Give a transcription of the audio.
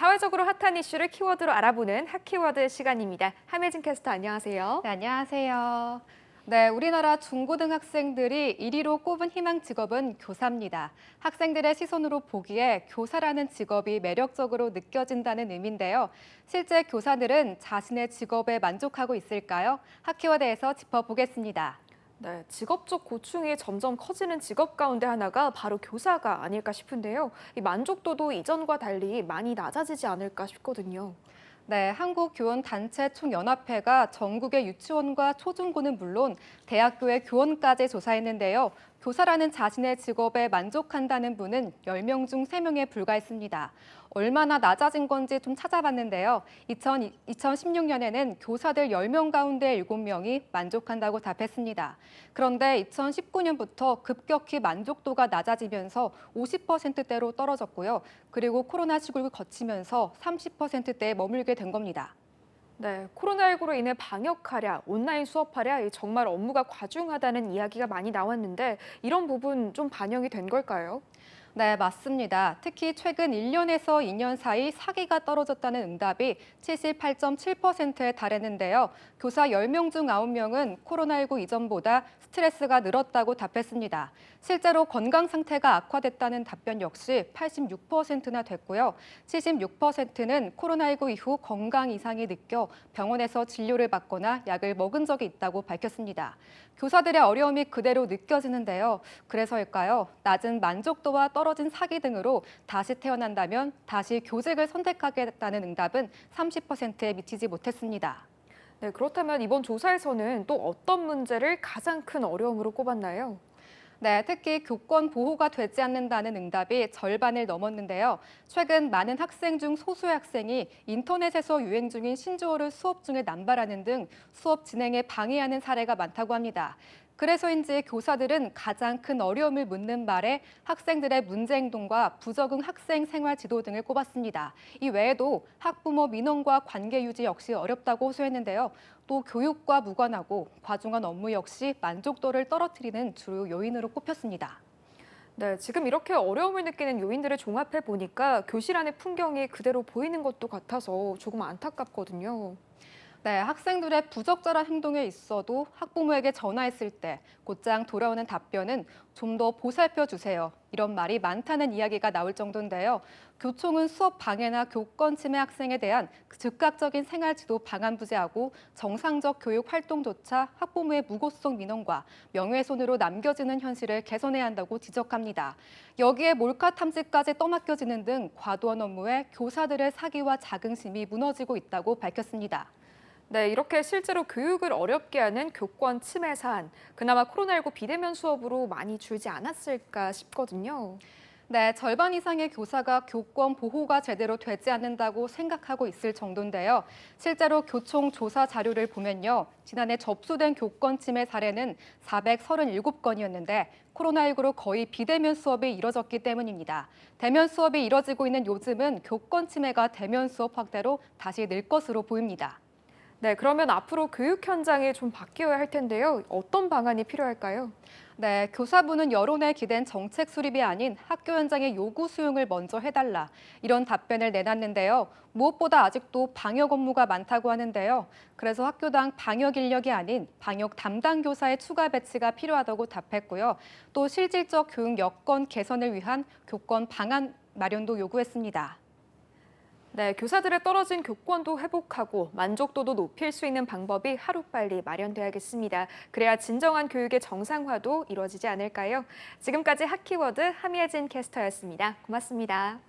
사회적으로 핫한 이슈를 키워드로 알아보는 핫키워드 시간입니다. 함혜진 캐스터 안녕하세요. 네, 안녕하세요. 네, 우리나라 중고등학생들이 1위로 꼽은 희망 직업은 교사입니다. 학생들의 시선으로 보기에 교사라는 직업이 매력적으로 느껴진다는 의미인데요. 실제 교사들은 자신의 직업에 만족하고 있을까요? 핫키워드에서 짚어보겠습니다. 네, 직업적 고충이 점점 커지는 직업 가운데 하나가 바로 교사가 아닐까 싶은데요. 이 만족도도 이전과 달리 많이 낮아지지 않을까 싶거든요. 네, 한국교원단체총연합회가 전국의 유치원과 초중고는 물론 대학교의 교원까지 조사했는데요. 교사라는 자신의 직업에 만족한다는 분은 10명 중 3명에 불과했습니다. 얼마나 낮아진 건지 좀 찾아봤는데요. 2016년에는 교사들 10명 가운데 7명이 만족한다고 답했습니다. 그런데 2019년부터 급격히 만족도가 낮아지면서 50%대로 떨어졌고요. 그리고 코로나 시국을 거치면서 30%대에 머물게 된 겁니다. 네, 코로나19로 인해 방역하랴, 온라인 수업하랴 정말 업무가 과중하다는 이야기가 많이 나왔는데 이런 부분 좀 반영이 된 걸까요? 네, 맞습니다. 특히 최근 1년에서 2년 사이 사기가 떨어졌다는 응답이 78.7%에 달했는데요. 교사 10명 중 9명은 코로나19 이전보다 스트레스가 늘었다고 답했습니다. 실제로 건강 상태가 악화됐다는 답변 역시 86%나 됐고요. 76%는 코로나19 이후 건강 이상이 느껴 병원에서 진료를 받거나 약을 먹은 적이 있다고 밝혔습니다. 교사들의 어려움이 그대로 느껴지는데요. 그래서일까요? 낮은 만족도와 떨어진 사기 등으로 다시 태어난다면 다시 교직을 선택하겠다는 응답은 30%에 미치지 못했습니다. 네, 그렇다면 이번 조사에서는 또 어떤 문제를 가장 큰 어려움으로 꼽았나요? 네, 특히 교권 보호가 되지 않는다는 응답이 절반을 넘었는데요. 최근 많은 학생 중 소수의 학생이 인터넷에서 유행 중인 신조어를 수업 중에 남발하는 등 수업 진행에 방해하는 사례가 많다고 합니다. 그래서인지 교사들은 가장 큰 어려움을 묻는 말에 학생들의 문제 행동과 부적응 학생 생활 지도 등을 꼽았습니다. 이 외에도 학부모 민원과 관계 유지 역시 어렵다고 호소했는데요. 또 교육과 무관하고 과중한 업무 역시 만족도를 떨어뜨리는 주요 요인으로 꼽혔습니다. 네, 지금 이렇게 어려움을 느끼는 요인들을 종합해 보니까 교실 안의 풍경이 그대로 보이는 것도 같아서 조금 안타깝거든요. 네, 학생들의 부적절한 행동에 있어도 학부모에게 전화했을 때 곧장 돌아오는 답변은 좀 더 보살펴 주세요. 이런 말이 많다는 이야기가 나올 정도인데요. 교총은 수업 방해나 교권 침해 학생에 대한 즉각적인 생활 지도 방안 부재하고 정상적 교육 활동조차 학부모의 무고성 민원과 명예훼손으로 남겨지는 현실을 개선해야 한다고 지적합니다. 여기에 몰카 탐지까지 떠맡겨지는 등 과도한 업무에 교사들의 사기와 자긍심이 무너지고 있다고 밝혔습니다. 네, 이렇게 실제로 교육을 어렵게 하는 교권 침해 사안, 그나마 코로나19 비대면 수업으로 많이 줄지 않았을까 싶거든요. 네, 절반 이상의 교사가 교권 보호가 제대로 되지 않는다고 생각하고 있을 정도인데요. 실제로 교총 조사 자료를 보면요. 지난해 접수된 교권 침해 사례는 437건이었는데 코로나19로 거의 비대면 수업이 이뤄졌기 때문입니다. 대면 수업이 이뤄지고 있는 요즘은 교권 침해가 대면 수업 확대로 다시 늘 것으로 보입니다. 네, 그러면 앞으로 교육 현장이 좀 바뀌어야 할 텐데요. 어떤 방안이 필요할까요? 네, 교사부는 여론에 기댄 정책 수립이 아닌 학교 현장의 요구 수용을 먼저 해달라 이런 답변을 내놨는데요. 무엇보다 아직도 방역 업무가 많다고 하는데요. 그래서 학교당 방역 인력이 아닌 방역 담당 교사의 추가 배치가 필요하다고 답했고요. 또 실질적 교육 여건 개선을 위한 교권 방안 마련도 요구했습니다. 네, 교사들의 떨어진 교권도 회복하고 만족도도 높일 수 있는 방법이 하루빨리 마련돼야겠습니다. 그래야 진정한 교육의 정상화도 이루어지지 않을까요? 지금까지 핫키워드 함예진 캐스터였습니다. 고맙습니다.